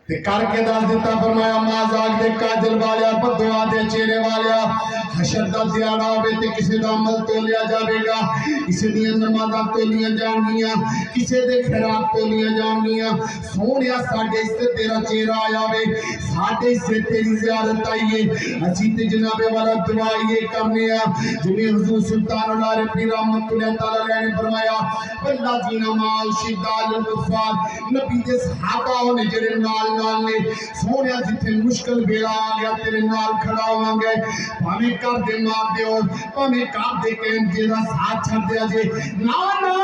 تے کر کے دس دیتا فرمایا مازاگ دے کاجل والیا بدعا دے چہرے والیا حشر دا دیانا ہوئے تے کسے دا عمل تو لیا جاوے گا کسے دی نمازاں تو لیا جان گیاں کسے دے خیرات تو لیا جان گیاں سونیا ساڑھے سے تیرا چہرہ آیا وے ساڑھے سے تیری زیارت آئیے اسی تے جناب والا دعائیے کرنے جنہیں حضور سلطان اللہ ربی رحمت اللہ تعالیٰ نے فرمایا اللہ جینا مال شدال القفاد نبی دے صحابہ ہونے جنہیں نال نے سونیا جتنے مشکل بیڑا آگیا تیرے نال کھڑا ہوں گے پامی کر دے مار دے اور پامی کر دے کہ جیدہ ساتھ چھڑ دے آجے نانا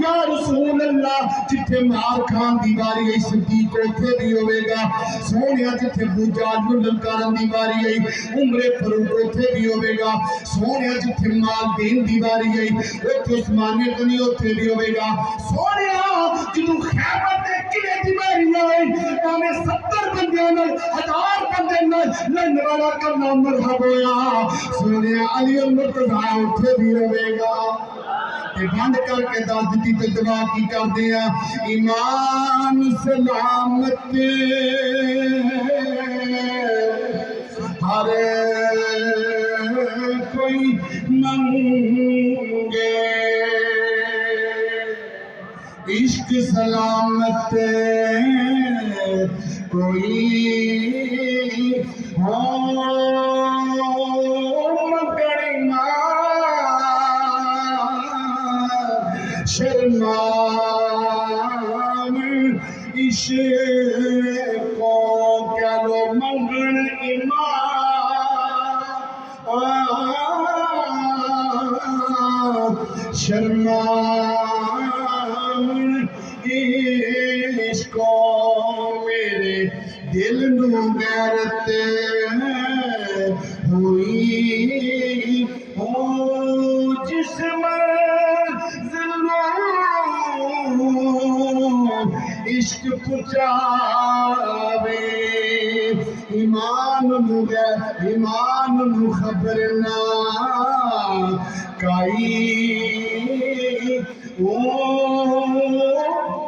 یا رسول اللہ جتنے مار کھان دیواری ہے صدیق اٹھے بھی ہوئے گا سونیا جتنے بجاج ملکارن دیواری ہے عمر فروق اٹھے بھی ہوئے گا سونیا جتنے مال دین دیواری ہے اٹھے عثمانی کنی اٹھے بھی ہوئے گا سونیا جتنے خیبت دے کلے دیواری ہے ہمیں 70 بندے نال 1000 بندے نال لڑنے والا کرنا مرحب ہویا سونے علی المرتضی اٹھے بھی ہوئے گا کہ بند کر کے داد دیتی تو دعا کی کر دیا ایمان سلامت ہر کوئی منگے عشق سلامت کوئی ہو مگر ایمان شرمام عشق کو کیا لو مگر ایمان شرمام عشق میرے دل نو غیرت ہوئی ہو جس منزلوں عشق پچاوے ایمان نو خبر نہ کائی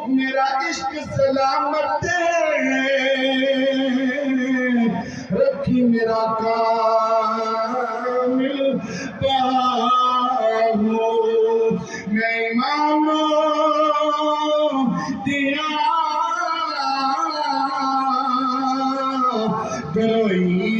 میرا عشق سلامت رکھی میرا کامل باہو میں ایمان دیا گروئی